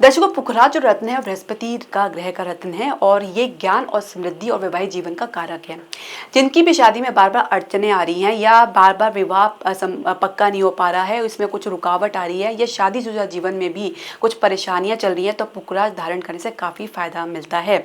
दर्शकों, पुखराज जो रत्न है बृहस्पति का ग्रह का रत्न है और ये ज्ञान और समृद्धि और वैवाहिक जीवन का कारक है। जिनकी भी शादी में बार बार अड़चने आ रही हैं या बार बार विवाह पक्का नहीं हो पा रहा है, इसमें कुछ रुकावट आ रही है या शादीशुदा जीवन में भी कुछ परेशानियां चल रही हैं, तो पुखराज धारण करने से काफ़ी फायदा मिलता है।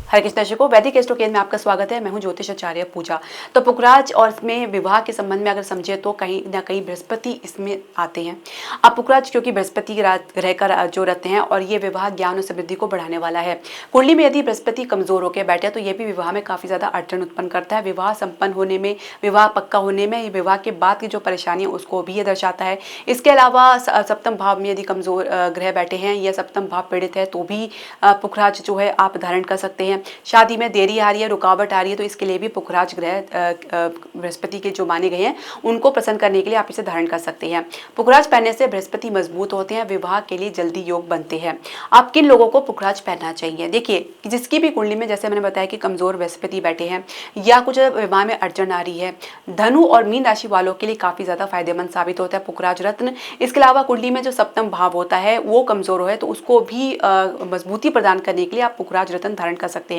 हरे कृष्ण दर्शकों, वैदिक एस्ट्रोकेन में आपका स्वागत है। मैं हूं ज्योतिष आचार्य पूजा। तो पुखराज और इसमें विवाह के संबंध में अगर समझे तो कहीं ना कहीं बृहस्पति इसमें आते हैं। अब पुखराज क्योंकि बृहस्पति ग्रह का जो रत्न है और ये विवाह ज्ञान और समृद्धि को बढ़ाने वाला है। कुंडली में यदि बृहस्पति कमजोर होकर बैठे तो ये भी विवाह में काफी ज्यादा अड़चन उत्पन्न करता है। विवाह संपन्न होने में, विवाह पक्का होने में, विवाह के बाद की जो परेशानी है उसको भी ये दर्शाता है। इसके अलावा सप्तम भाव में यदि कमजोर ग्रह बैठे हैं या सप्तम भाव पीड़ित है तो भी पुखराज जो है आप धारण कर सकते हैं। शादी में देरी आ रही है, रुकावट आ रही है, तो इसके लिए भी पुखराज ग्रह बृहस्पति के जो माने गए हैं उनको प्रसन्न करने के लिए आप इसे धारण कर सकते हैं। पुखराज पहनने से बृहस्पति मजबूत होते हैं, विवाह के लिए जल्दी योग बनते हैं। आप किन लोगों को पुखराज पहनना चाहिए? देखिए, जिसकी भी कुंडली में जैसे मैंने बताया कि कमजोर बृहस्पति बैठे हैं या कुछ विवाह में अड़चन आ रही है, धनु और मीन राशि वालों के लिए काफी ज्यादा फायदेमंद साबित होता है पुखराज रत्न। इसके अलावा कुंडली में जो सप्तम भाव होता है वो कमजोर है तो उसको भी मजबूती प्रदान करने के लिए आप पुखराज रत्न धारण कर सकते हैं।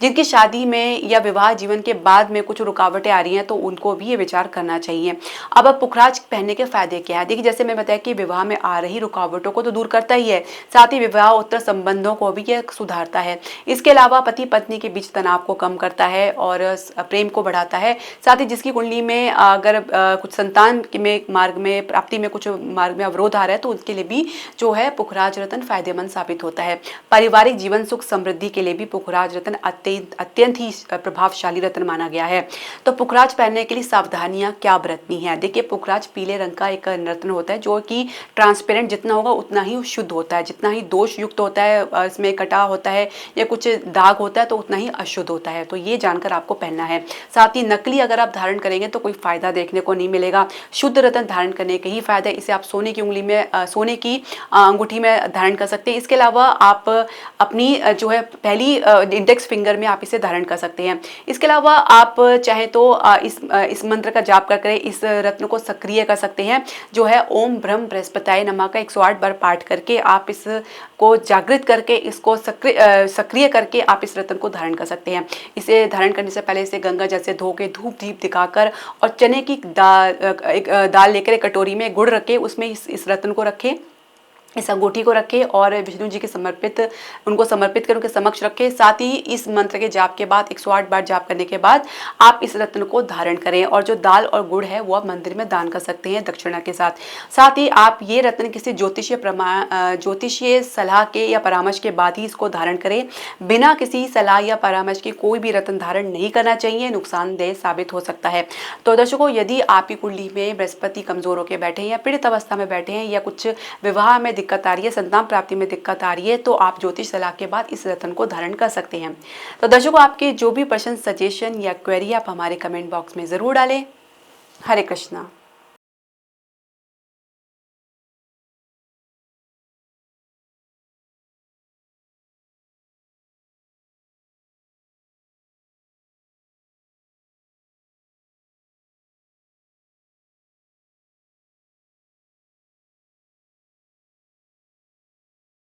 जिनकी शादी में या विवाह जीवन के बाद में कुछ रुकावटें आ रही हैं तो उनको भी ये विचार करना चाहिए। अब पुखराज पहनने के फायदे क्या है? देखिए, जैसे मैं बताया कि विवाह में आ रही रुकावटों को तो दूर करता ही है, साथ ही विवाह उत्तर संबंधों को भी ये सुधारता है। इसके अलावा पति पत्नी के बीच तनाव को कम करता है और प्रेम को बढ़ाता है। साथ ही जिसकी कुंडली में अगर कुछ संतान में मार्ग में प्राप्ति में कुछ मार्ग में अवरोध आ रहा है तो उसके लिए भी जो है पुखराज रत्न फायदेमंद साबित होता है। पारिवारिक जीवन सुख समृद्धि के लिए भी पुखराज रत्न अत्यंत ही प्रभावशाली रत्न माना गया है। तो पुखराज पहनने के लिए सावधानियां क्या बरतनी है? देखिए, पुखराज पीले रंग का एक रत्न होता है जो कि ट्रांसपेरेंट जितना होगा उतना ही शुद्ध होता है, जितना ही दोष युक्त होता है, इसमें कटा होता है या कुछ दाग होता है तो उतना ही अशुद्ध होता है। तो ये जानकर आपको पहनना है। साथ ही नकली अगर आप धारण करेंगे तो कोई फायदा देखने को नहीं मिलेगा। शुद्ध रत्न धारण करने के ही फायदा। इसे आप सोने की उंगली में, सोने की अंगूठी में धारण कर सकते हैं। इसके अलावा आप अपनी जो है पहली इंडेक्स फिंगर में आप इसे धारण कर सकते हैं। इसके अलावा आप चाहे तो इस मंत्र का जाप करके इस रत्न को सक्रिय कर सकते हैं, जो है ओम ब्रह्म बृहस्पताय नमः का 108 बार पाठ करके आप इसको जागृत करके इसको सक्रिय करके आप इस रत्न को धारण कर सकते हैं। इसे धारण करने से पहले इसे गंगा जल से धो के धूप दीप दिखाकर और चने की दाल लेकर एक कटोरी में गुड़ रखे, उसमें इस रत्न को रखें, इस अंगूठी को रखें और विष्णु जी के उनको समर्पित कर उनके समक्ष रखें। साथ ही इस मंत्र के जाप के बाद 108 बार जाप करने के बाद आप इस रत्न को धारण करें और जो दाल और गुड़ है वो आप मंदिर में दान कर सकते हैं दक्षिणा के साथ। साथ ही आप ये रत्न किसी ज्योतिषीय सलाह के या परामर्श के बाद ही इसको धारण करें। बिना किसी सलाह या परामर्श के कोई भी रत्न धारण नहीं करना चाहिए, नुकसानदेह साबित हो सकता है। तो दर्शकों, यदि आपकी कुंडली में बृहस्पति कमजोर होकर बैठे हैं या पीड़ित अवस्था में बैठे हैं या कुछ विवाह में दिक्कत आ रही है, संतान प्राप्ति में दिक्कत आ रही है, तो आप ज्योतिष सलाह के बाद इस रत्न को धारण कर सकते हैं। तो दर्शकों, आपके जो भी प्रश्न, सजेशन या क्वेरी आप हमारे कमेंट बॉक्स में जरूर डालें। हरे कृष्णा।